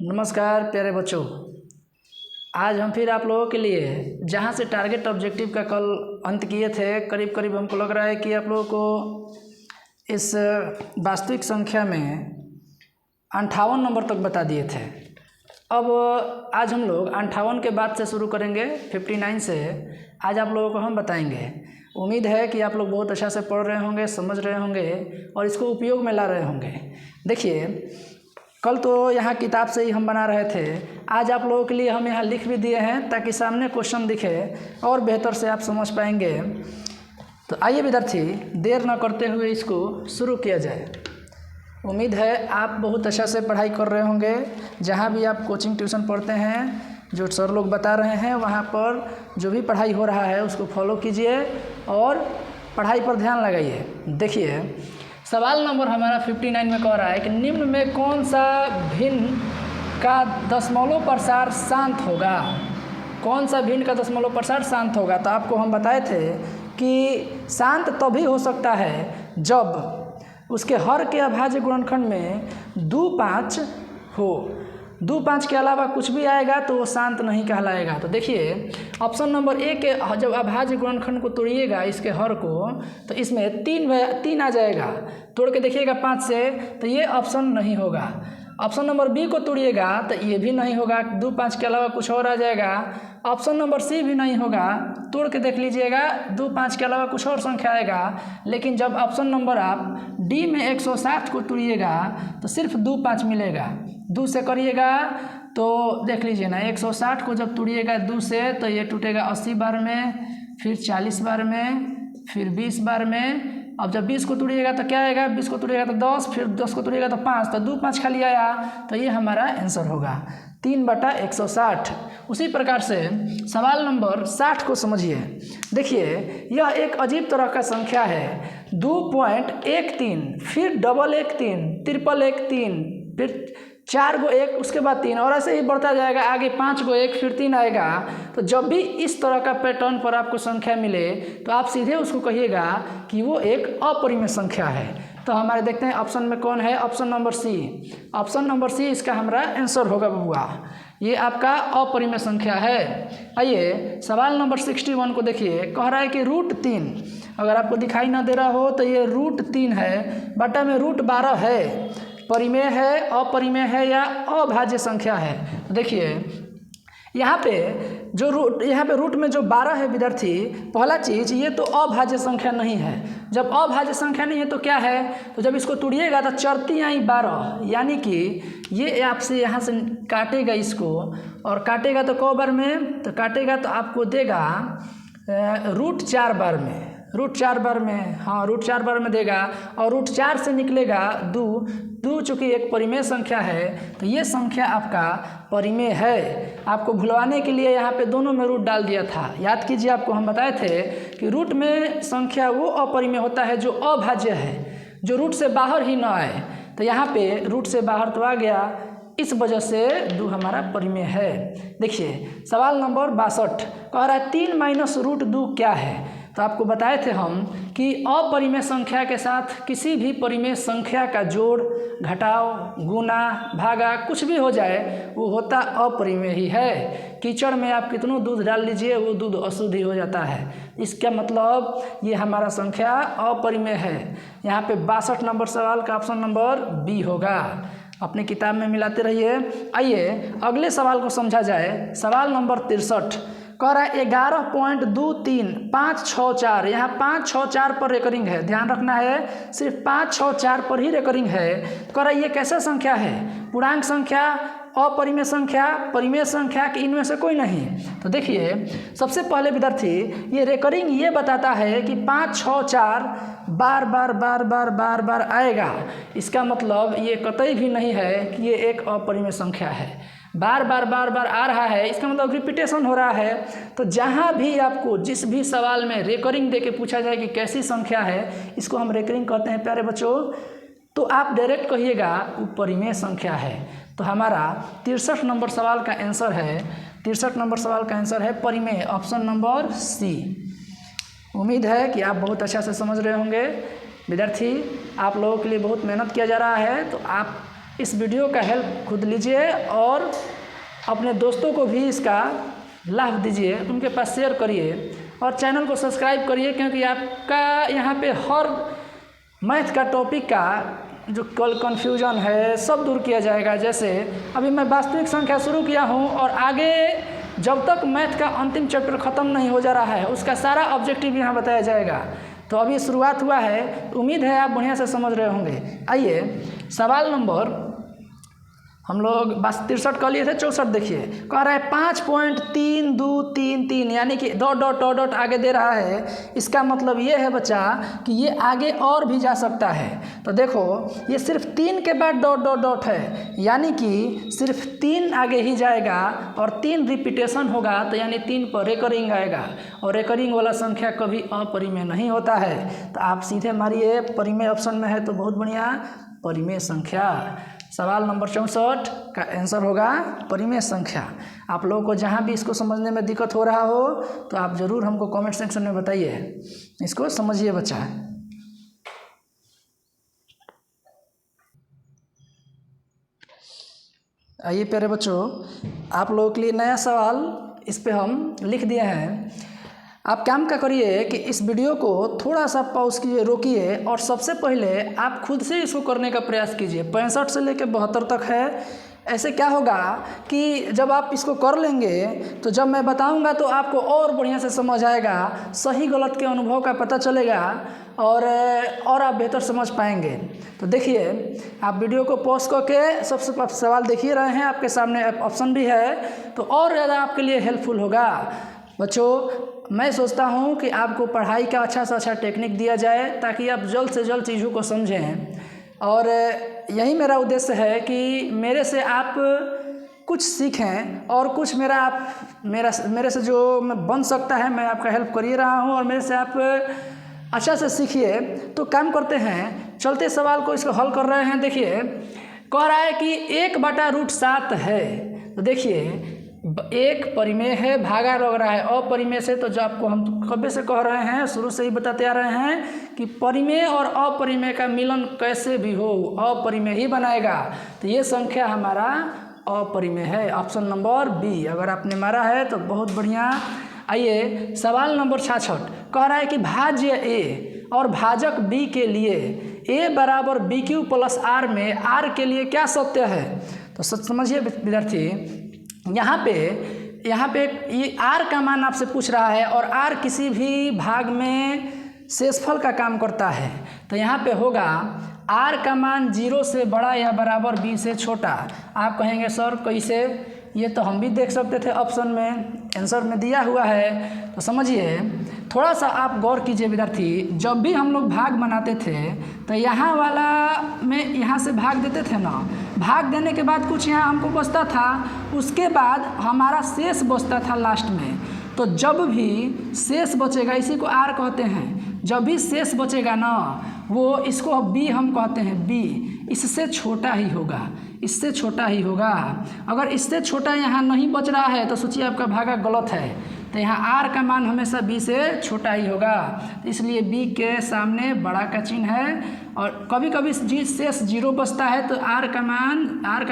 नमस्कार प्यारे बच्चों, आज हम फिर आप लोगों के लिए जहां से टारगेट ऑब्जेक्टिव का कल अंत किए थे, करीब करीब हमको लग रहा है कि आप लोगों को इस वास्तविक संख्या में 58 नंबर तक बता दिए थे। अब आज हम लोग 58 के बाद से शुरू करेंगे, 59 से आज आप लोगों को हम बताएंगे। उम्मीद है कि आप लोग बहुत अच्छा से पढ़ रहे होंगे, समझ रहे होंगे और इसको उपयोग में ला रहे होंगे। देखिए, कल तो यहाँ किताब से ही हम बना रहे थे, आज आप लोगों के लिए हम यहाँ लिख भी दिए हैं ताकि सामने क्वेश्चन दिखे और बेहतर से आप समझ पाएंगे। तो आइए विद्यार्थी, देर न करते हुए इसको शुरू किया जाए। उम्मीद है आप बहुत अच्छा से पढ़ाई कर रहे होंगे। जहाँ भी आप कोचिंग ट्यूशन पढ़ते हैं, जो सर लोग बता रहे हैं वहाँ पर जो भी पढ़ाई हो रहा है उसको फॉलो कीजिए और पढ़ाई पर ध्यान लगाइए। देखिए, सवाल नंबर हमारा 59 में कह रहा है कि निम्न में कौन सा भिन्न का दशमलव प्रसार शांत होगा। कौन सा भिन्न का दशमलव प्रसार शांत होगा। तो आपको हम बताए थे कि शांत तभी हो सकता है जब उसके हर के अभाज्य गुणनखंड में 2 5 हो। 2 5 के अलावा कुछ भी आएगा तो वो शांत नहीं कहलाएगा। तो देखिए, ऑप्शन नंबर ए के जब अभाज्य गुणनखंड को तोड़िएगा इसके हर को, तो इसमें 3 आ जाएगा। तोड़ के देखिएगा 5 से, तो ये ऑप्शन नहीं होगा। ऑप्शन नंबर बी को तोड़िएगा तो ये भी नहीं होगा, 2 5 के अलावा कुछ और आ जाएगा। ऑप्शन नंबर सी भी नहीं होगा, तोड़ के देख लीजिएगा 2 5 के अलावा कुछ और संख्या आएगा। लेकिन जब ऑप्शन नंबर आप डी में 160 को तोड़िएगा तो सिर्फ 2 5 मिलेगा। 2 से करिएगा तो देख लीजिए ना, 160 को जब तोड़िएगा 2 से तो ये टूटेगा 80 बार में, फिर 40 बार में, फिर 20 बार में। अब जब 20 को तोड़िएगा तो क्या आएगा, 20 को तोड़िएगा तो 10, फिर 10 को तोड़िएगा तो 5, तो 2 5 खाली आया, तो ये हमारा आंसर होगा 3/160। उसी प्रकार से सवाल नंबर 60 को समझिए। देखिए, यह एक अजीब तरह का संख्या है। 2.13, फिर 113, 111, फिर 4 गो 1, उसके बाद 3, और ऐसे ही बढ़ता जाएगा आगे। 5 गो 1, फिर 3 आएगा। तो जब भी इस तरह का पैटर्न पर आपको संख्या मिले तो आप सीधे उसको कहिएगा कि वो एक अपरिमेय संख्या है। तो हमारे देखते हैं ऑप्शन में कौन है। Option number C. Option number C इसका हमारा आंसर होगा बबुआ। ये आपका अपरिमेय संख्या है। आइए सवाल नंबर 61 को देखिए। कह रहा है कि √3, अगर आपको दिखाई ना दे रहा हो तो ये √3 है, बटा में √12 है। परिमेय है, अपरिमेय है या अभाज्य संख्या है। तो देखिए, यहाँ पे रूट में जो 12 है विद्यार्थी, पहला चीज़ ये तो अभाज्य संख्या नहीं है। जब अभाज्य संख्या नहीं है तो क्या है, तो जब इसको तोड़िएगा तो चरती आई 12, यानी कि ये आपसे यहाँ से काटेगा इसको, और काटेगा तो क बार में, तो काटेगा तो आपको देगा √4 बार में, √4 बार में, हाँ √4 बार में देगा। और √4 से निकलेगा 2 चूँकि एक परिमेय संख्या है तो ये संख्या आपका परिमेय है। आपको भुलवाने के लिए यहाँ पे दोनों में रूट डाल दिया था। याद कीजिए, आपको हम बताए थे कि रूट में संख्या वो अपरिमेय होता है जो अभाज्य है, जो रूट से बाहर ही ना आए। तो यहाँ पे रूट से बाहर तो आ गया, इस वजह से 2 हमारा परिमेय है। देखिए सवाल नंबर 62 कह रहा है 3 - √2 क्या है। तो आपको बताए थे हम कि अपरिमेय संख्या के साथ किसी भी परिमेय संख्या का जोड़, घटाव, गुना, भागा कुछ भी हो जाए वो होता अपरिमेय ही है। कीचड़ में आप कितनों दूध डाल लीजिए वो दूध अशुद्ध ही हो जाता है। इसका मतलब ये हमारा संख्या अपरिमेय है। यहाँ पे 62 नंबर सवाल का ऑप्शन नंबर बी होगा। अपनी किताब में मिलाते रहिए। आइए अगले सवाल को समझा जाए। सवाल नंबर 63 कह रहा है 11.23 5 6 4। यहाँ 5 6 4 पर रेकरिंग है, ध्यान रखना है, सिर्फ 5 6 4 पर ही रेकरिंग है। तो कह रहा है ये कैसा संख्या है, पूर्णांक संख्या, अपरिमेय संख्या, परिमेय संख्या कि इनमें से कोई नहीं। तो देखिए, सबसे पहले विद्यार्थी ये रेकरिंग ये बताता है कि 5 6 4 बार बार बार बार बार बार आएगा। इसका मतलब ये कतई भी नहीं है कि ये एक अपरिमेय संख्या है। बार बार बार बार आ रहा है, इसका मतलब रिपीटेशन हो रहा है। तो जहाँ भी आपको जिस भी सवाल में रेकरिंग दे के पूछा जाए कि कैसी संख्या है, इसको हम रेकरिंग कहते हैं प्यारे बच्चों। तो आप डायरेक्ट कहिएगा वो परिमेय संख्या है। तो हमारा 63 नंबर सवाल का आंसर है, 63 नंबर सवाल का आंसर है परिमेय, ऑप्शन नंबर सी। उम्मीद है कि आप बहुत अच्छा से समझ रहे होंगे। विद्यार्थी, आप लोगों के लिए बहुत मेहनत किया जा रहा है, तो आप इस वीडियो का हेल्प खुद लीजिए और अपने दोस्तों को भी इसका लाभ दीजिए, उनके पास शेयर करिए और चैनल को सब्सक्राइब करिए, क्योंकि आपका यहाँ पे हर मैथ का टॉपिक का जो कन्फ्यूजन है सब दूर किया जाएगा। जैसे अभी मैं वास्तविक संख्या शुरू किया हूँ और आगे जब तक मैथ का अंतिम चैप्टर ख़त्म नहीं हो जा रहा है उसका सारा ऑब्जेक्टिव यहाँ बताया जाएगा। तो अभी शुरुआत हुआ है, उम्मीद है आप बढ़िया से समझ रहे होंगे। आइए सवाल नंबर हम लोग बस 63 कर लिए थे, 64 देखिए कह रहा है 5.3233 यानी कि डॉट डॉट डॉट डॉट आगे दे रहा है। इसका मतलब ये है बच्चा कि ये आगे और भी जा सकता है। तो देखो ये सिर्फ 3 के बाद डॉट डॉट डॉट है, यानी कि सिर्फ 3 आगे ही जाएगा और 3 रिपीटेशन होगा, तो यानी 3 पर रेकरिंग आएगा और रेकरिंग वाला संख्या कभी अपरिमेय नहीं होता है। तो आप सीधे मारिए, परिमेय ऑप्शन में है तो बहुत बढ़िया, परिमेय संख्या। सवाल नंबर 64 का आंसर होगा परिमेय संख्या। आप लोगों को जहाँ भी इसको समझने में दिक्कत हो रहा हो तो आप ज़रूर हमको कमेंट सेक्शन में बताइए, इसको समझिए बच्चा। आइए प्यारे बच्चों, आप लोगों के लिए नया सवाल इस पे हम लिख दिए हैं। आप काम क्या करिए कि इस वीडियो को थोड़ा सा पॉज कीजिए, रोकिए और सबसे पहले आप खुद से इसको करने का प्रयास कीजिए। 65 से लेकर 72 तक है। ऐसे क्या होगा कि जब आप इसको कर लेंगे तो जब मैं बताऊंगा तो आपको और बढ़िया से समझ आएगा, सही गलत के अनुभव का पता चलेगा और आप बेहतर समझ पाएंगे। तो देखिए आप वीडियो को पॉज करके सबसे सवाल देख ही रहे हैं, आपके सामने ऑप्शन भी है, तो और ज़्यादा आपके लिए हेल्पफुल होगा। बच्चों मैं सोचता हूँ कि आपको पढ़ाई का अच्छा से अच्छा टेक्निक दिया जाए ताकि आप जल्द से जल्द चीज़ों को समझें, और यही मेरा उद्देश्य है कि मेरे से आप कुछ सीखें और कुछ मेरे से जो मैं बन सकता है मैं आपका हेल्प कर ही रहा हूँ और मेरे से आप अच्छा से सीखिए। तो काम करते हैं, चलते सवाल को इसको हल कर रहे हैं। देखिए कह रहा है कि 1/√7 है। तो देखिए 1 परिमेय है, भागा लग रहा है अपरिमेय से, तो जो आपको हम कब से कह रहे हैं, शुरू से ही बताते आ रहे हैं कि परिमेय और अपरिमेय का मिलन कैसे भी हो अपरिमेय ही बनाएगा। तो ये संख्या हमारा अपरिमेय है, ऑप्शन नंबर बी। अगर आपने मारा है तो बहुत बढ़िया। आइए सवाल नंबर 66 कह रहा है कि भाज्य ए और भाजक बी के लिए a बराबर BQ + R में R के लिए क्या सत्य है। तो समझिए विद्यार्थी, यहाँ पे ये R का मान आपसे पूछ रहा है और R किसी भी भाग में शेषफल का काम करता है। तो यहाँ पे होगा R का मान 0 से बड़ा या बराबर B से छोटा। आप कहेंगे सर कैसे, ये तो हम भी देख सकते थे, ऑप्शन में आंसर में दिया हुआ है। तो समझिए थोड़ा सा आप गौर कीजिए विद्यार्थी, जब भी हम लोग भाग बनाते थे तो यहाँ वाला में यहाँ से भाग देते थे ना, भाग देने के बाद कुछ यहाँ हमको बचता था, उसके बाद हमारा शेष बचता था लास्ट में। तो जब भी शेष बचेगा, इसी को R कहते हैं, जब भी शेष बचेगा ना वो इसको B हम कहते हैं, B इससे छोटा ही होगा, इससे छोटा ही होगा। अगर इससे छोटा यहाँ नहीं बच रहा है तो सोचिए आपका भागा गलत है। तो यहाँ R का मान हमेशा B से छोटा ही होगा, इसलिए B के सामने बड़ा का चिन्ह है। और कभी कभी शेष 0 बचता है तो R का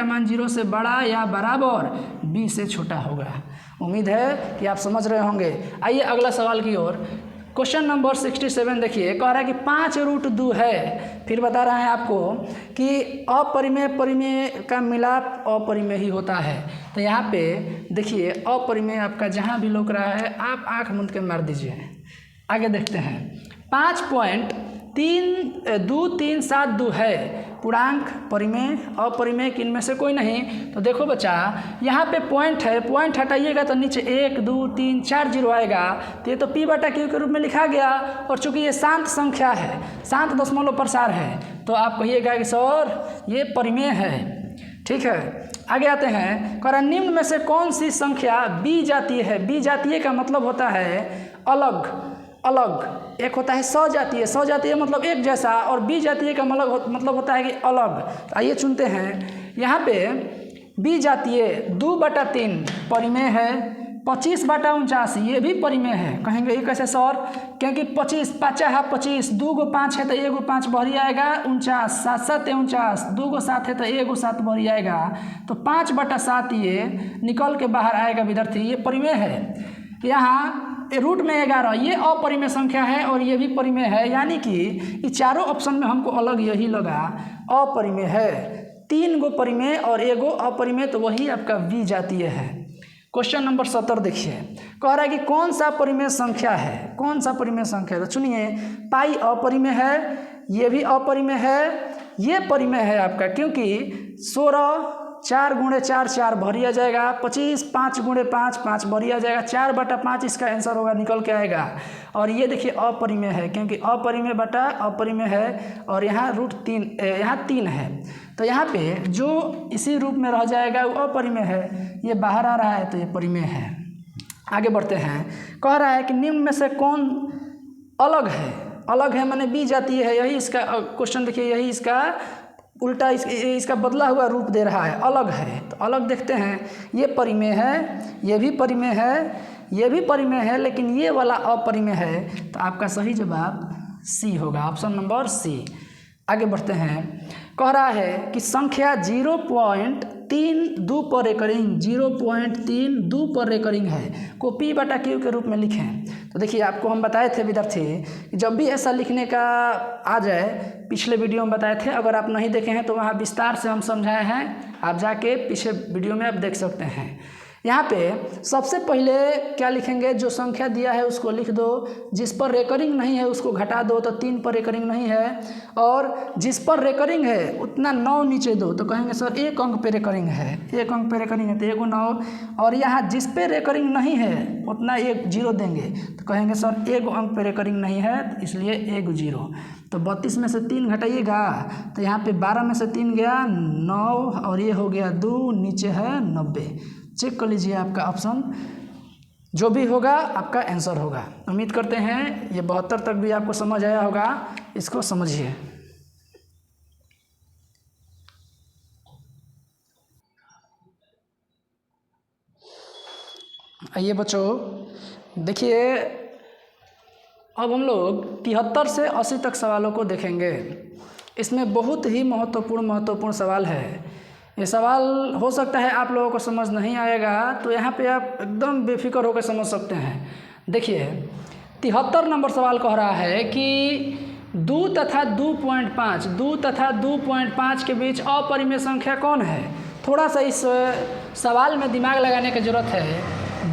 मान 0 से बड़ा या बराबर B से छोटा होगा। उम्मीद है कि आप समझ रहे होंगे। आइए अगला सवाल की ओर। क्वेश्चन नंबर 67 देखिए, कह रहा है कि 5√2 है। फिर बता रहे हैं आपको कि अपरिमेय परिमेय का मिलाप अपरिमेय ही होता है। तो यहाँ पे देखिए अपरिमेय आपका जहाँ भी लौक रहा है आप आँख मूंद के मार दीजिए। आगे देखते हैं, 5.2372 है, पूर्णांक परिमेय अपरिमेय किन से कोई नहीं। तो देखो बच्चा यहाँ पे पॉइंट है, पॉइंट हटाइएगा तो नीचे 1 2 3 4 जीरो आएगा। तो ये तो P/Q के रूप में लिखा गया, और चूंकि ये शांत संख्या है, शांत दशमलव प्रसार है, तो आप कहिएगा कि सर ये परिमेय है। ठीक है, आगे आते हैं। कह रहा निम्न में से कौन सी संख्या बी जातीय है। बी जातीय का मतलब होता है अलग अलग। एक होता है सजातीय, सजातीय मतलब एक जैसा, और बी जातीय का मतलब होता है कि अलग। तो आइए चुनते हैं। यहाँ पे बी जातीय 2/3 परिमेय है, 25/49 ये भी परिमेय है। कहेंगे ये कैसे सर, क्योंकि 25 5 है 25, 2 गो 5 है तो 1 गो 5 बहरी आएगा 49, 7 7 49, 2 गो 7 है तो 1 गो 7 बहरी आएगा, तो 5/7 ये निकल के बाहर आएगा विद्यार्थी, ये परिमेय है। यहाँ रूट में 11 ये अपरिमेय संख्या है और ये भी परिमेय है, यानी कि ये चारों ऑप्शन में हमको अलग यही लगा अपरिमेय है। 3 गो परिमेय और 1 गो अपरिमेय, तो वही आपका बी जातीय है। क्वेश्चन नंबर 70 देखिए, कह रहा है कि कौन सा परिमेय संख्या है, कौन सा परिमेय संख्या है। तो सुनिए, पाई अपरिमेय है, ये भी अपरिमेय है, ये परिमेय है आपका, क्योंकि 16 4 × 4 4 भरी आ जाएगा, 25 5 × 5 5 भरी आ जाएगा, 4/5 इसका आंसर होगा, निकल के आएगा। और ये देखिए अपरिमेय है, क्योंकि अपरिमेय बटा अपरिमेय है, और यहाँ √3 यहाँ 3 है, तो यहाँ पे जो इसी रूप में रह जाएगा वो अपरिमेय है, ये बाहर आ रहा है तो ये परिमेय है। आगे बढ़ते हैं, कह रहा है कि निम्न में से कौन अलग है, अलग है माने बी जातीय है, यही इसका क्वेश्चन देखिए, यही इसका उल्टा इसका बदला हुआ रूप दे रहा है, अलग है। तो अलग देखते हैं, ये परिमेय है, ये भी परिमेय है, ये भी परिमेय है, लेकिन ये वाला अपरिमेय है, तो आपका सही जवाब सी होगा, ऑप्शन नंबर सी। आगे बढ़ते हैं, कह रहा है कि संख्या 0.32 पर रेकरिंग, 0.32 पर रेकरिंग है, को P/Q के रूप में लिखें। तो देखिए, आपको हम बताए थे विद्यार्थी कि जब भी ऐसा लिखने का आ जाए, पिछले वीडियो में बताए थे, अगर आप नहीं देखे हैं तो वहाँ विस्तार से हम समझाए हैं, आप जाके पिछले वीडियो में आप देख सकते हैं। यहाँ पे सबसे पहले क्या लिखेंगे, जो संख्या दिया है उसको लिख दो, जिस पर रेकरिंग नहीं है उसको घटा दो, तो 3 पर रेकरिंग नहीं है, और जिस पर रेकरिंग है उतना 9 नीचे दो, तो कहेंगे सर 1 अंक पे रेकरिंग है, 1 अंक पे रेकरिंग है तो 1 9, और यहाँ जिस पे रेकरिंग नहीं है उतना 1 0 देंगे, तो कहेंगे सर 1 अंक पे रेकरिंग नहीं है, तो इसलिए 1 0। तो 32 में से 3 घटाइएगा, तो यहाँ पे 12 में से 3 गया 9, और ये हो गया 2, नीचे है 90। चेक कर लीजिए, आपका ऑप्शन जो भी होगा आपका आंसर होगा। उम्मीद करते हैं ये 72 तक भी आपको समझ आया होगा, इसको समझिए। आइए बच्चों, देखिए अब हम लोग 73 से 80 तक सवालों को देखेंगे। इसमें बहुत ही महत्वपूर्ण सवाल है। ये सवाल हो सकता है आप लोगों को समझ नहीं आएगा, तो यहाँ पे आप एकदम बेफिक्र होकर समझ सकते हैं। देखिए 73 नंबर सवाल कह रहा है कि 2 तथा 2.5, 2 तथा 2.5 के बीच अपरिमेय संख्या कौन है। थोड़ा सा इस सवाल में दिमाग लगाने की ज़रूरत है।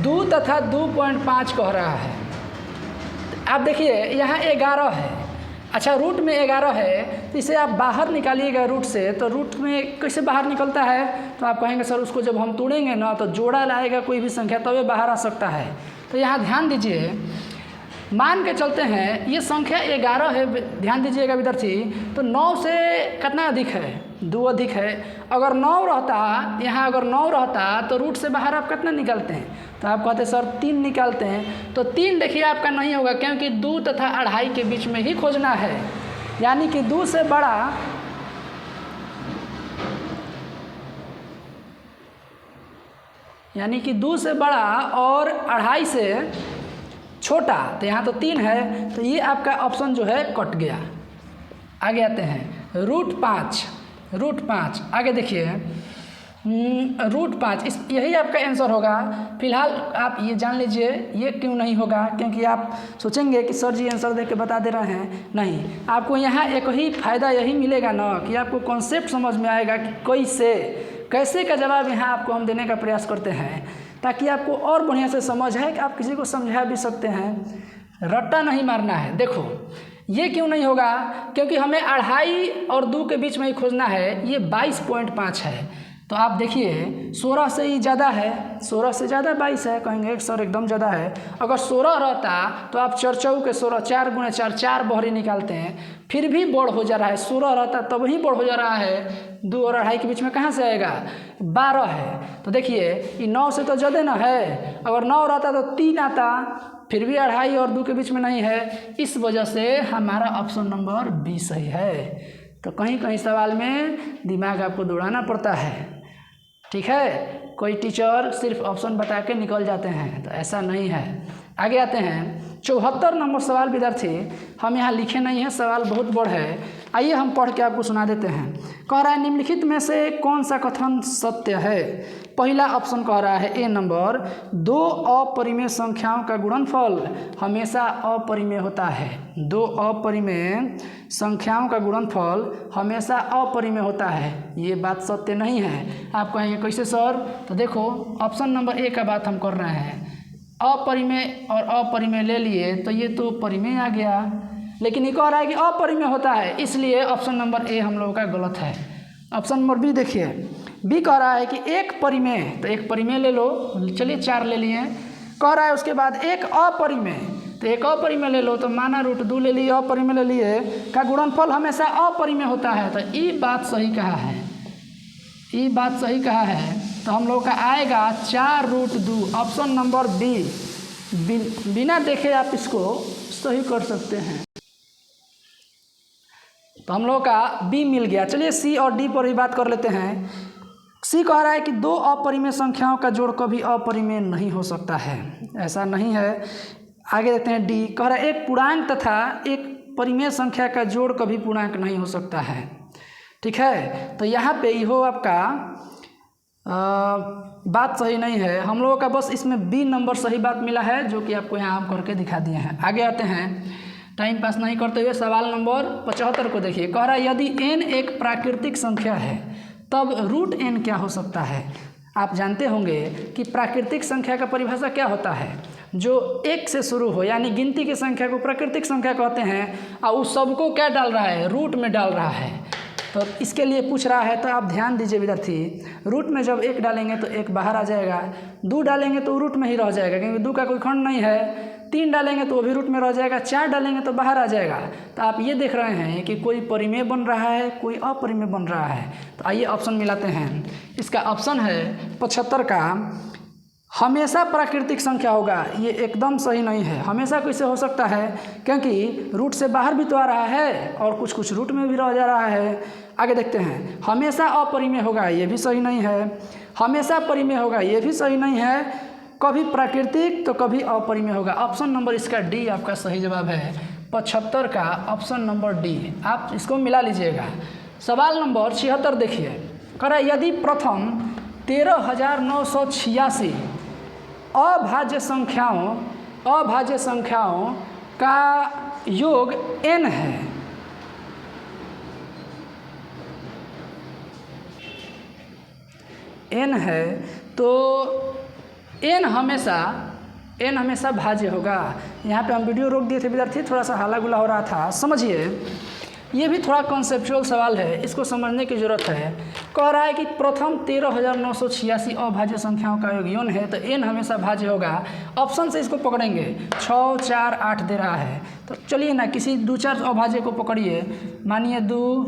2 तथा 2.5 कह रहा है, आप देखिए यहाँ 11 है, अच्छा रूट में 11 है, तो इसे आप बाहर निकालिएगा रूट से, तो रूट में कैसे बाहर निकलता है, तो आप कहेंगे सर उसको जब हम तोड़ेंगे ना तो जोड़ा लाएगा कोई भी संख्या तब ये बाहर आ सकता है। तो यहाँ ध्यान दीजिए, मान के चलते हैं ये संख्या 11 है, ध्यान दीजिएगा विद्यार्थी, तो 9 से कितना अधिक है, 2 अधिक है। अगर 9 रहता, यहाँ अगर 9 रहता तो रूट से बाहर आप कितना निकालते हैं, तो आप कहते सर 3 निकालते हैं, तो 3 देखिए आपका नहीं होगा, क्योंकि 2 तथा 2.5 के बीच में ही खोजना है, यानी कि 2 से बड़ा और 2.5 से छोटा, तो यहाँ तो 3 है, तो ये आपका ऑप्शन जो है कट गया। आगे आते हैं √5, आगे देखिए √5, यही आपका आंसर होगा। फिलहाल आप ये जान लीजिए ये क्यों नहीं होगा, क्योंकि आप सोचेंगे कि सर जी आंसर दे के बता दे रहे हैं, नहीं, आपको यहाँ एक ही फ़ायदा यही मिलेगा ना कि आपको कॉन्सेप्ट समझ में आएगा कि कैसे का जवाब यहाँ आपको हम देने का प्रयास करते हैं, ताकि आपको और बढ़िया से समझ है कि आप किसी को समझा भी सकते हैं, रट्टा नहीं मारना है। देखो ये क्यों नहीं होगा, क्योंकि हमें 2.5 और 2 के बीच में ही खोजना है, ये 22.5 है, तो आप देखिए 16 से ही ज़्यादा है, 16 से ज़्यादा 22 है, कहेंगे सर एकदम ज़्यादा है। अगर 16 रहता तो आप 4 चौके 16, 4 × 4 4 बहरी निकालते हैं, फिर भी बढ़ हो जा रहा है, 16 रहता तब ही बढ़ हो जा रहा है, 2 और 2.5 के बीच में कहाँ से आएगा, 12 है। तो देखिए ये 9 से तो ज़्यादा ना है, अगर 9 रहता तो 3 आता, फिर भी 2.5 और 2 के बीच में नहीं है, इस वजह से हमारा ऑप्शन नंबर बी सही है। तो कहीं कहीं सवाल में दिमाग आपको दौड़ाना पड़ता है, ठीक है। कोई टीचर सिर्फ ऑप्शन बता के निकल जाते हैं, तो ऐसा नहीं है। आगे आते हैं 74 नंबर सवाल विद्यार्थी, हम यहाँ लिखे नहीं हैं, सवाल बहुत बड़ा है, आइए हम पढ़ के आपको सुना देते हैं। कह रहा है निम्नलिखित में से कौन सा कथन सत्य है। पहला ऑप्शन कह रहा है ए नंबर, 2 अपरिमेय संख्याओं का गुणनफल हमेशा अपरिमेय होता है। 2 अपरिमेय संख्याओं का गुणनफल हमेशा अपरिमेय होता है। ये बात सत्य नहीं है। आप कहेंगे कैसे सर, तो देखो ऑप्शन नंबर ए का बात हम कर रहे हैं, अपरिमेय और अपरिमेय ले लिए तो ये तो परिमेय आ गया, लेकिन ये कह रहा है कि अपरिमेय होता है, इसलिए ऑप्शन नंबर ए हम लोगों का गलत है। ऑप्शन नंबर बी देखिए, बी कह रहा है कि एक परिमेय, तो एक परिमेय ले लो, चलिए 4 ले लिए। कह रहा है उसके बाद एक अपरिमेय, तो एक अपरिमेय ले लो, तो माना √2 ले लिए, अपरिमेय ले लिए, का गुणनफल हमेशा अपरिमेय होता है। तो ये बात सही कहा है, ये बात सही कहा है। तो हम लोग का आएगा 4√2, ऑप्शन नंबर बी। बिना देखे आप इसको सही कर सकते हैं, तो हम लोग का बी मिल गया। चलिए सी और डी पर ही बात कर लेते हैं। सी कह रहा है कि 2 अपरिमेय संख्याओं का जोड़ कभी अपरिमेय नहीं हो सकता है, ऐसा नहीं है। आगे देखते हैं डी, कह रहा है एक पूर्णांक तथा एक परिमेय संख्या का जोड़ कभी पूर्णांक नहीं हो सकता है। ठीक है, तो यहाँ पे इहो आपका बात सही नहीं है। हम लोगों का बस इसमें बी नंबर सही बात मिला है, जो कि आपको यहाँ हम करके दिखा दिए हैं। आगे आते हैं, टाइम पास नहीं करते हुए सवाल नंबर 75 को देखिए। कह रहा है यदि n एक प्राकृतिक संख्या है तब √n क्या हो सकता है। आप जानते होंगे कि प्राकृतिक संख्या का परिभाषा क्या होता है, जो 1 से शुरू हो, यानी गिनती की संख्या को प्राकृतिक संख्या कहते हैं, और उस सबको क्या डाल रहा है, रूट में डाल रहा है। तो इसके लिए पूछ रहा है, तो आप ध्यान दीजिए विद्यार्थी, रूट में जब 1 डालेंगे तो 1 बाहर आ जाएगा, 2 डालेंगे तो रूट में ही रह जाएगा, क्योंकि 2 का कोई खंड नहीं है, 3 डालेंगे तो वो भी रूट में रह जाएगा, 4 डालेंगे तो बाहर आ जाएगा। तो आप ये देख रहे हैं कि कोई परिमेय बन रहा है, कोई अपरिमेय बन रहा है। तो आइए ऑप्शन मिलाते हैं। इसका ऑप्शन है 75 का हमेशा प्राकृतिक संख्या होगा, ये एकदम सही नहीं है। हमेशा कैसे हो सकता है, क्योंकि रूट से बाहर भी तो आ रहा है और कुछ कुछ रूट में भी रह जा रहा है। आगे देखते हैं, हमेशा अपरिमेय होगा, ये भी सही नहीं है। हमेशा परिमेय होगा, ये भी सही नहीं है। कभी प्राकृतिक तो कभी अपरिमेय होगा। ऑप्शन नंबर इसका डी आपका सही जवाब है। 75 का ऑप्शन नंबर डी, आप इसको मिला लीजिएगा। सवाल नंबर 76 देखिए, कह रहा है यदि प्रथम 13,986 अभाज्य संख्याओं का योग n है, तो n हमेशा भाज्य होगा। यहाँ पे हम वीडियो रोक दिए थे विद्यार्थी, थोड़ा सा हाला गुला हो रहा था, समझिए। ये भी थोड़ा कॉन्सेप्चुअल सवाल है, इसको समझने की ज़रूरत है। कह रहा है कि प्रथम 13,986 अभाज्य संख्याओं का योग n है, तो n हमेशा भाज्य होगा। ऑप्शन से इसको पकड़ेंगे, 6, 4, 8 दे रहा है, तो चलिए ना किसी 2-4 अभाज्य को पकड़िए। मानिए 2,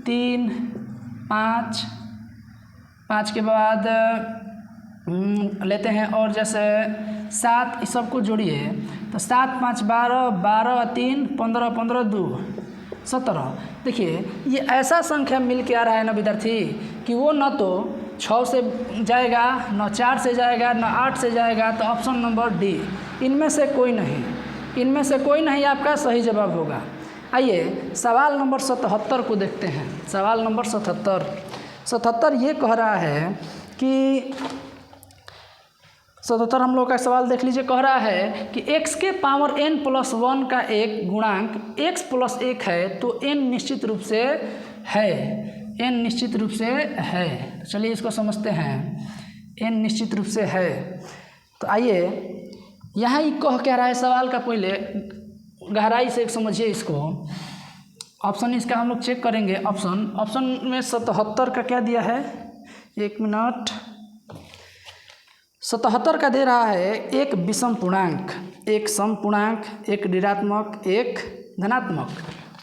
3, 5 के बाद लेते हैं, और जैसे 7, इस सबको जोड़िए तो 7, 5, 12, 12, 3, 15, 15, 2, 17। देखिए ये ऐसा संख्या मिल के आ रहा है ना विद्यार्थी, कि वो न तो 6 से जाएगा, न 4 से जाएगा, न 8 से जाएगा। तो ऑप्शन नंबर डी, इनमें से कोई नहीं आपका सही जवाब होगा। आइए सवाल नंबर 77 को देखते हैं। सवाल नंबर 77 ये कह रहा है कि 77 हम लोग का सवाल देख लीजिए। कह रहा है कि x के पावर n+1 का एक गुणांक x + 1 है, तो n निश्चित रूप से है। चलिए इसको समझते हैं, n निश्चित रूप से है। तो आइए यहाँ ही कह क्या रहा है सवाल का, पहले गहराई से समझिए इसको। ऑप्शन इसका हम लोग चेक करेंगे। ऑप्शन में 77 का क्या दिया है, 1 मिनट। 77 का दे रहा है एक विषम पूर्णांक, एक सम पूर्णांक, एक ऋणात्मक, एक धनात्मक।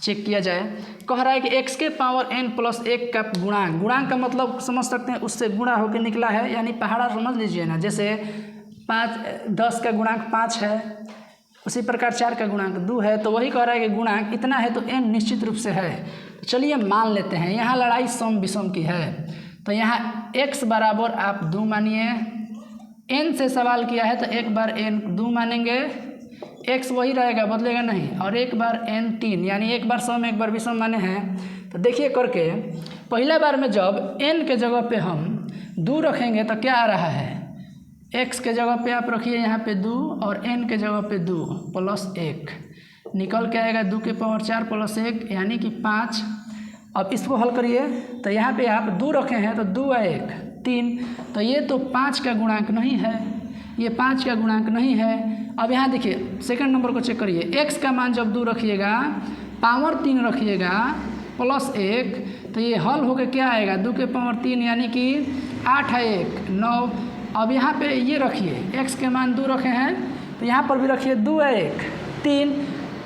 चेक किया जाए। कह रहा है कि x के पावर n+1 का गुणांक का मतलब समझ सकते हैं, उससे गुणा होकर निकला है, यानी पहाड़ा समझ लीजिए ना। जैसे 10 का गुणांक 5 है, उसी प्रकार 4 का गुणांक 2 है, तो वही कह रहा है कि गुणांक इतना है, तो n निश्चित रूप से है। तो चलिए मान लेते हैं, यहाँ लड़ाई सम विषम की है, तो यहाँ x बराबर आप 2 मानिए, n से सवाल किया है तो एक बार n 2 मानेंगे, x वही रहेगा बदलेगा नहीं, और एक बार n 3, यानी एक बार सम एक बार विषम माने हैं। तो देखिए करके पहला बार में जब n के जगह पे हम 2 रखेंगे तो क्या आ रहा है, x के जगह पे आप रखिए यहाँ पे 2 और n के जगह पे 2 प्लस 1 निकल के आएगा 2 के पावर 4 प्लस 1 यानी कि 5। अब इसको हल करिए तो यहाँ पे आप 2 रखे हैं तो 2 और 1 3, तो ये तो 5 का गुणांक नहीं है, ये 5 का गुणांक नहीं है। अब यहाँ देखिए सेकंड नंबर को चेक करिए, x का मान जब 2 रखिएगा पावर 3 रखिएगा प्लस 1 तो ये हल होकर क्या आएगा 2 के पावर 3 यानी कि 8 है 1 9। अब यहाँ पे ये रखिए x के मान 2 रखे हैं तो यहाँ पर भी रखिए 2 है 1 3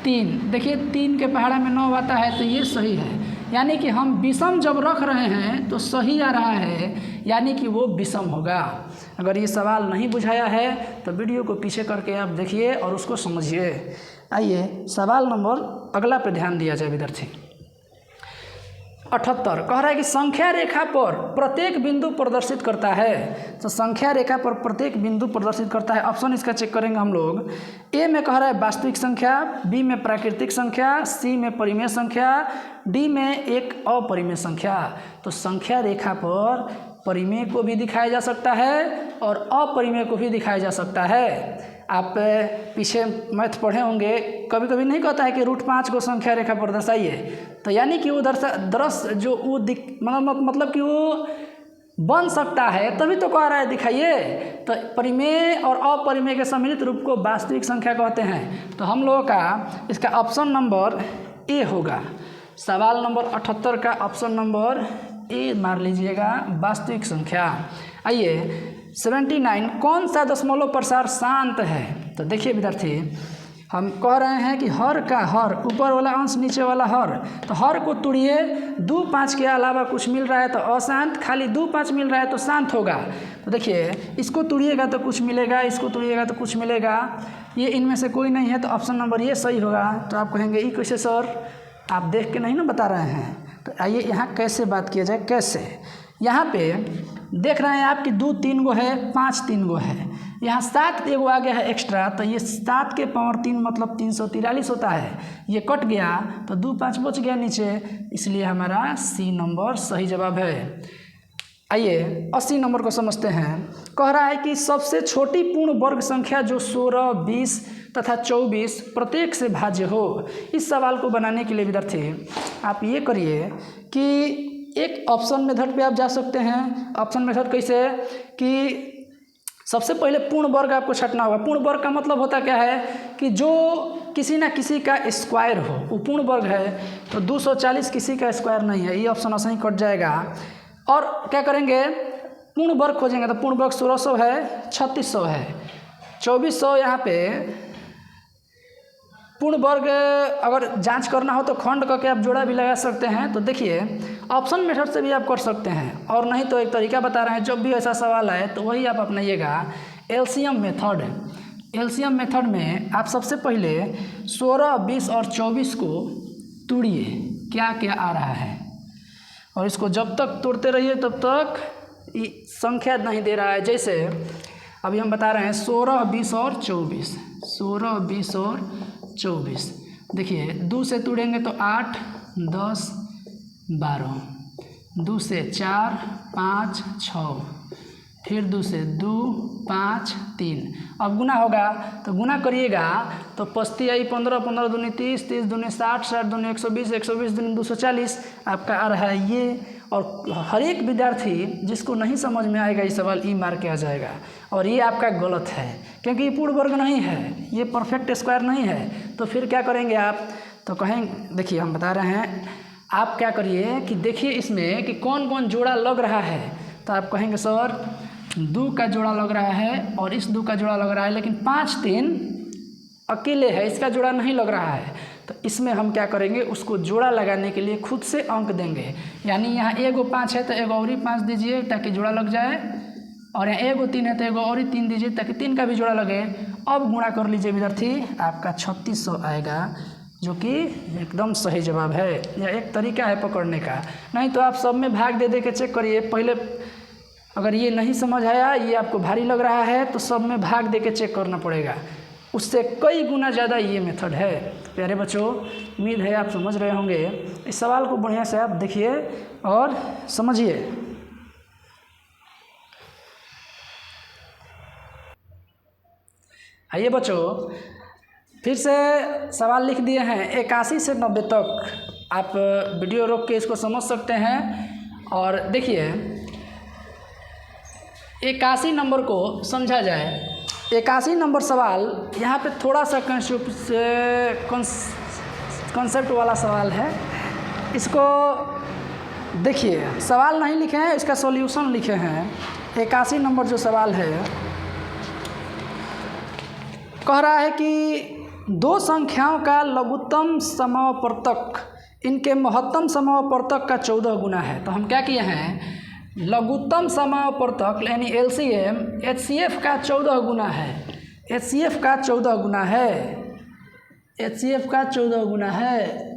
3, देखिए 3 के पहाड़ा में 9 आता है तो ये सही है, यानी कि हम विषम जब रख रहे हैं तो सही आ रहा है, यानी कि वो विषम होगा। अगर ये सवाल नहीं बुझाया है तो वीडियो को पीछे करके आप देखिए और उसको समझिए। आइए सवाल नंबर अगला पे ध्यान दिया जाए विद्यार्थी। 78 कह रहा है कि संख्या रेखा पर प्रत्येक बिंदु प्रदर्शित करता है। तो संख्या रेखा पर प्रत्येक बिंदु प्रदर्शित करता है, ऑप्शन इसका चेक करेंगे हम लोग। ए में कह रहा है वास्तविक संख्या, बी में प्राकृतिक संख्या, सी में परिमेय संख्या, डी में एक अपरिमेय संख्या। तो संख्या रेखा पर परिमेय को भी दिखाया जा सकता है और अपरिमेय को भी दिखाया जा सकता है। आप पीछे मैथ पढ़े होंगे, कभी कभी नहीं कहता है कि √5 को संख्या रेखा पर दर्शाइए, तो यानी कि वो दृश्य जो वो मतलब कि वो बन सकता है, तभी तो कह रहा है दिखाइए। तो परिमेय और अपरिमेय के सम्मिलित रूप को वास्तविक संख्या कहते हैं। तो हम लोगों का इसका ऑप्शन नंबर ए होगा। सवाल नंबर 78 का ऑप्शन नंबर ए मार लीजिएगा, वास्तविक संख्या। आइए 79 कौन सा दशमलव प्रसार शांत है। तो देखिए विद्यार्थी, हम कह रहे हैं कि हर का हर, ऊपर वाला अंश नीचे वाला हर, तो हर को तोड़िए, 2 5 के अलावा कुछ मिल रहा है तो अशांत, खाली 2 5 मिल रहा है तो शांत होगा। तो देखिए इसको तोड़िएगा तो कुछ मिलेगा, इसको तोड़िएगा तो कुछ मिलेगा, ये इनमें से कोई नहीं है तो ऑप्शन नंबर ये सही होगा। तो आप कहेंगे ये कैसे सर, आप देख के नहीं ना बता रहे हैं। तो आइए यहाँ कैसे बात किया जाए, कैसे। यहाँ पे देख रहे हैं आप कि 2 3 गो है, 5 3 गो है, यहाँ 7 एगो आ गया है एक्स्ट्रा, तो ये 7 के पावर 3 मतलब 343 होता है, ये कट गया तो 2 5 बच गया नीचे, इसलिए हमारा सी नंबर सही जवाब है। आइए 80 नंबर को समझते हैं। कह रहा है कि सबसे छोटी पूर्ण वर्ग संख्या जो 16 20 तथा 24 प्रत्येक से भाज्य हो। इस सवाल को बनाने के लिए विद्यार्थी आप ये करिए कि एक ऑप्शन मेथड पे आप जा सकते हैं। ऑप्शन मेथड कैसे कि सबसे पहले पूर्ण वर्ग आपको छटना होगा। पूर्ण वर्ग का मतलब होता क्या है कि जो किसी ना किसी का स्क्वायर हो वो पूर्ण वर्ग है। तो 240 किसी का स्क्वायर नहीं है, ये ऑप्शन ऐसे ही कट जाएगा। और क्या करेंगे, पूर्ण वर्ग खोजेंगे तो पूर्ण वर्ग 1600 है, 3600 है, 2400 यहाँ पे पूर्ण वर्ग अगर जांच करना हो तो खंड करके आप जोड़ा भी लगा सकते हैं। तो देखिए ऑप्शन मेथड से भी आप कर सकते हैं, और नहीं तो एक तरीका बता रहे हैं, जब भी ऐसा सवाल आए तो वही आप अपनाइएगा, एलसीएम मेथड। एलसीएम मेथड में आप सबसे पहले 16 20 और 24 को तोड़िए, क्या क्या आ रहा है, और इसको जब तक तोड़ते रहिए तब तक संख्या नहीं दे रहा है। जैसे अभी हम बता रहे हैं 16 20 और 24, 16 20 और 24, देखिए 2 से तोड़ेंगे तो 8 10 12, 2 से 4 5 6, फिर 2 से 2 5 3। अब गुना होगा तो गुना करिएगा तो 5 आई 15 15 दूनी 30 30 दूनी 60 60 दूनी 120 120 दूनी 240 आपका आ रहा है ये। और हर एक विद्यार्थी जिसको नहीं समझ में आएगा ये सवाल ई मार के आ जाएगा, और ये आपका गलत है क्योंकि ये पूर्ण वर्ग नहीं है, ये परफेक्ट स्क्वायर नहीं है। तो फिर क्या करेंगे आप, तो कहें देखिए हम बता रहे हैं, आप क्या करिए कि देखिए इसमें कि कौन कौन जोड़ा लग रहा है। तो आप कहेंगे सर 2 का जोड़ा लग रहा है और इस 2 का जोड़ा लग रहा है, लेकिन 5 3 अकेले है, इसका जोड़ा नहीं लग रहा है। तो इसमें हम क्या करेंगे, उसको जोड़ा लगाने के लिए खुद से अंक देंगे, यानी यहाँ एगो 5 है तो एगो और 5 दीजिए ताकि जोड़ा लग जाए, और यहाँ एगो 3 है तो एगो और 3 दीजिए ताकि 3 का भी जोड़ा लगे। अब गुणा कर लीजिए विद्यार्थी, आपका 3600 आएगा, जो कि एकदम सही जवाब है। यह एक तरीका है पकड़ने का, नहीं तो आप सब में भाग दे दे के चेक करिए। पहले अगर ये नहीं समझ आया, ये आपको भारी लग रहा है, तो सब में भाग दे के चेक करना पड़ेगा, उससे कई गुना ज़्यादा ये मेथड है। प्यारे बच्चों, उम्मीद है आप समझ रहे होंगे। इस सवाल को बढ़िया से आप देखिए और समझिए। आइए बच्चों, फिर से सवाल लिख दिए हैं 81 से 90 तक। आप वीडियो रोक के इसको समझ सकते हैं। और देखिए 81 नंबर को समझा जाए। 81 नंबर सवाल यहाँ पे थोड़ा सा कॉन्सेप्ट वाला सवाल है। इसको देखिए, सवाल नहीं लिखे हैं, इसका सॉल्यूशन लिखे हैं। 81 नंबर जो सवाल है कह रहा है कि दो संख्याओं का लघुत्तम समापवर्तक इनके महत्तम समापवर्तक का 14 गुना है। तो हम क्या किए हैं, लघुत्तम समापवर्तक यानी एलसीएम एचसीएफ का 14 गुना है। एचसीएफ का 14 गुना है। एचसीएफ का 14 गुना है।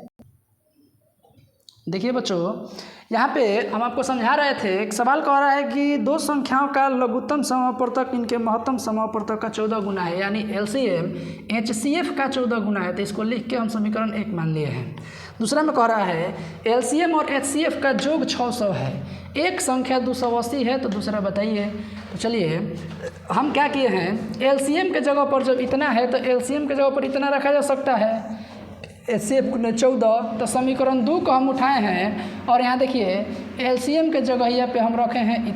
देखिए बच्चों, यहाँ पे हम आपको समझा रहे थे, एक सवाल कह रहा है कि दो संख्याओं का लघुत्तम समापवर्तक इनके महत्तम समापवर्तक का 14 गुना है, यानी एलसीएम एचसीएफ का 14 गुना है। तो इसको लिख के हम समीकरण 1 मान लिए हैं। दूसरा में कह रहा है एलसीएम और एचसीएफ का योग 600 है। एक संख्या 280 है, तो दूसरा बताइए। तो चलिए हम क्या किए हैं, एलसीएम के जगह पर जब इतना है तो एलसीएम के जगह पर इतना रखा जा सकता है। एचसीएफ ने 14, तो समीकरण 2 को हम उठाए हैं और यहाँ देखिए एलसीएम के जगह पे हम रखे हैं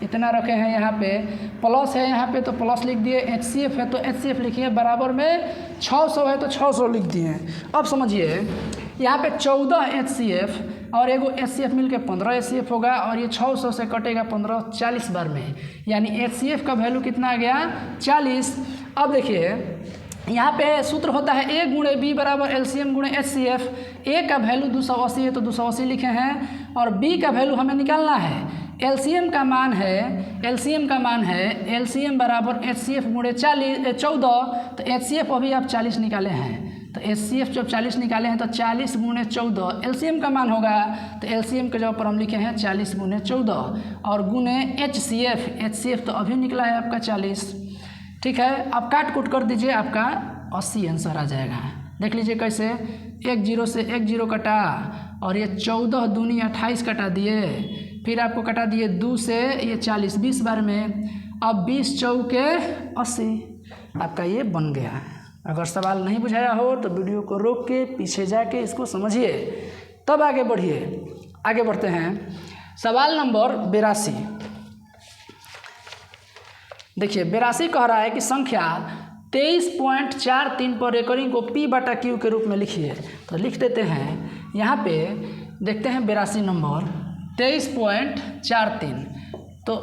इतना रखे हैं। यहाँ पे प्लस है, यहाँ पे तो प्लस लिख दिए। एचसीएफ है तो एचसीएफ लिखिए, बराबर में 600 है तो 600 लिख दिए। अब समझिए, यहाँ पे 14 एचसीएफ और एगो एचसीएफ मिलके 15 एचसीएफ होगा, और ये 600 से कटेगा 15 40 बार में, यानी एचसीएफ का वैल्यू कितना आ गया, 40। अब देखिए यहाँ पे सूत्र होता है ए गुणे बी बराबर एलसीएम गुणे एचसीएफ। ए का वैल्यू 280 है तो 280 लिखे हैं, और बी का वैल्यू हमें निकालना है। एलसीएम का मान है एलसीएम बराबर एचसीएफ गुणे 14, तो एचसीएफ अभी आप 40 निकाले हैं, तो एचसीएफ जब 40 निकाले हैं तो 40 गुणे 14 एलसीएम का मान होगा। तो एलसीएम के जगह पर हम लिखे हैं 40 गुणे 14, और गुणे एचसीएफ तो अभी निकला है आपका 40। ठीक है, आप काट कूट कर दीजिए, आपका 80 आंसर आ जाएगा। देख लीजिए कैसे, 1 0 से 1 0 कटा, और ये 14 दूनी 28 कटा दिए, फिर आपको कटा दिए 2 से ये 40 20 बार में, अब 20 चौके 80, आपका ये बन गया। अगर सवाल नहीं बुझाया हो तो वीडियो को रोक के पीछे जाके इसको समझिए, तब आगे बढ़िए। आगे बढ़ते हैं, सवाल नंबर 82। देखिए 82 कह रहा है कि संख्या 23.43 पर रेकरिंग को P/Q के रूप में लिखिए। तो लिख देते हैं, यहाँ पे देखते हैं 82 नंबर 23.43, तो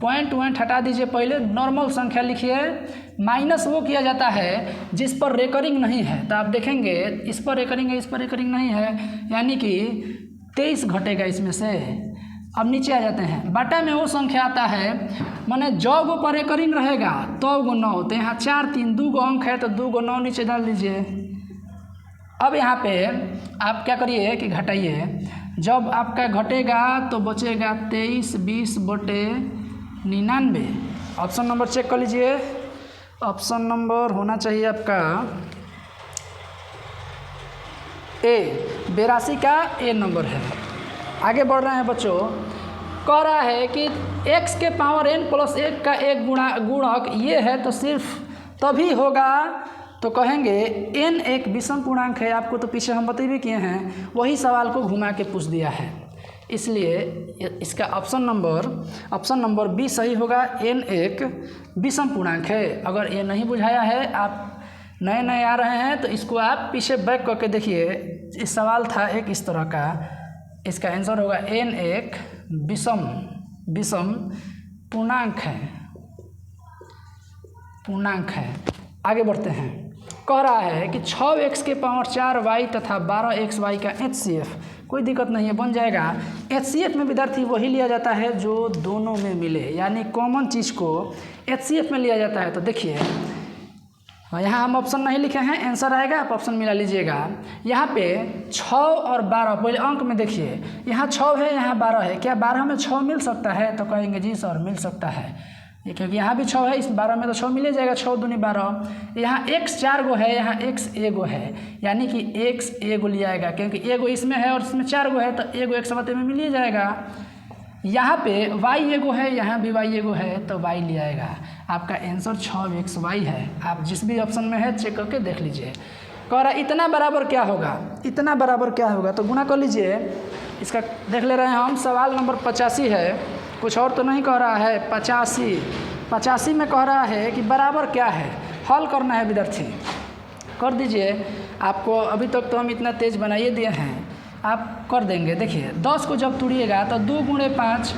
पॉइंट हटा दीजिए, पहले नॉर्मल संख्या लिखिए। माइनस वो किया जाता है जिस पर रेकरिंग नहीं है, तो आप देखेंगे इस पर रेकरिंग है, इस पर रेकरिंग नहीं है, यानी कि 23 घटेगा इसमें से। अब नीचे आ जाते हैं, बटा में वो संख्या आता है माने जो गो पर रेकरिंग रहेगा तो गो 9, तो यहाँ 4 3 2 गो अंक है तो 2 गो 9 नीचे डाल दीजिए। अब यहाँ पे आप क्या करिए कि घटाइए, जब आपका घटेगा तो बचेगा 23 20 बटे 99। ऑप्शन नंबर चेक कर लीजिए, ऑप्शन नंबर होना चाहिए आपका ए, 82 का ए नंबर है। आगे बढ़ रहे हैं बच्चों, कह रहा है कि x के पावर n प्लस 1 का एक गुणक ये है, तो सिर्फ तभी होगा। तो कहेंगे n एक विषम पूर्णांक है, आपको तो पीछे हम बता भी किए हैं, वही सवाल को घुमा के पूछ दिया है, इसलिए इसका ऑप्शन नंबर बी सही होगा। n एक विषम पूर्णांक है। अगर ये नहीं बुझाया है, आप नए आ रहे हैं, तो इसको आप पीछे बैक करके देखिए। इस सवाल था एक इस तरह का, इसका आंसर होगा n एक विषम पूर्णांक है। आगे बढ़ते हैं, कह रहा है कि 6x के पावर 4y तथा 12xy का HCF, कोई दिक्कत नहीं है, बन जाएगा। HCF में विद्यार्थी वही लिया जाता है जो दोनों में मिले, यानी कॉमन चीज़ को HCF में लिया जाता है। तो देखिए यहाँ हम ऑप्शन नहीं लिखे हैं, आंसर आएगा, आप ऑप्शन मिला लीजिएगा। यहाँ पे 6 और 12, पहले अंक में देखिए, यहाँ 6 है, यहाँ 12 है, क्या 12 में 6 मिल सकता है? तो कहेंगे जी सर मिल सकता है, क्योंकि यहाँ भी 6 है, इस 12 में तो 6 मिल जाएगा, 6 दूनी 12। यहाँ x 4 गो है, यहाँ x एगो है, यानी कि x एगो लिया आएगा, क्योंकि एगो इसमें है और इसमें 4 गो है, तो एगो एक समते में मिल ही जाएगा। यहाँ पे y एगो है, यहाँ भी y एगो है, तो y लिया आएगा। आपका आंसर 6xy है। आप जिस भी ऑप्शन में है चेक करके देख लीजिए। कह रहा है इतना बराबर क्या होगा, इतना बराबर क्या होगा, तो गुना कर लीजिए। इसका देख ले रहे हैं हम, सवाल नंबर 85 है, कुछ और तो नहीं कह रहा है। 85 में कह रहा है कि बराबर क्या है, हल करना है विद्यार्थी। कर दीजिए। आपको अभी तक तो हम इतना तेज़ बनाइए दिए हैं, आप कर देंगे। देखिए 10 को जब तोड़िएगा तो 2 गुणे 5,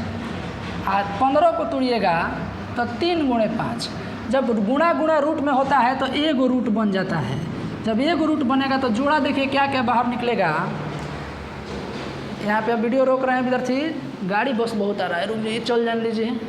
15 को तोड़िएगा तो 3 गुणे 5। जब गुणा गुणा रूट में होता है तो एगो रूट बन जाता है। जब एगो रूट बनेगा तो जोड़ा देखिए क्या क्या बाहर निकलेगा। यहाँ पे आप वीडियो रोक रहे हैं विद्यार्थी, गाड़ी बस बहुत आ रहा है, रुक जाइए, चल जान लीजिए।